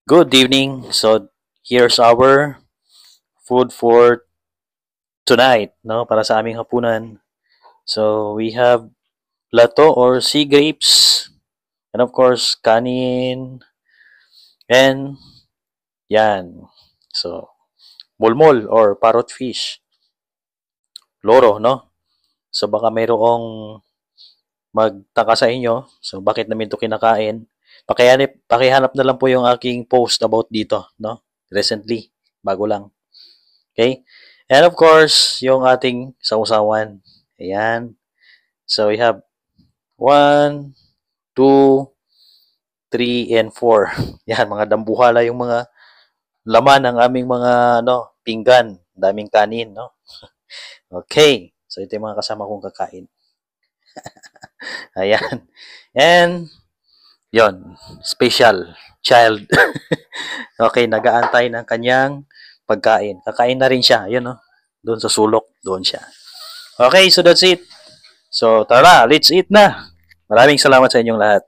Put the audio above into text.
Good evening. So, here's our food for tonight, no? Para sa aming hapunan. So, we have lato or sea grapes, and of course, kanin, and yan. So, mulmol or parrot fish, loro, no? So, baka mayroong magtaka sa inyo. So, bakit namin ito kinakain? Pakihanap na lang po yung aking post about dito, no? Recently, bago lang. Okay? And of course, yung ating sausawan. Ayan. So, we have 1, 2, 3, and 4. Yan, mga dambuhala yung mga laman ng aming mga pinggan. Daming kanin, no? Okay. So, ito yung mga kasama kong kakain. Ayan. And, yon special child. Okay, nagaantay ng kanyang pagkain. Kakain na rin siya. Yun, no? Doon sa sulok, doon siya. Okay, so that's it. So, tara, let's eat na. Maraming salamat sa inyong lahat.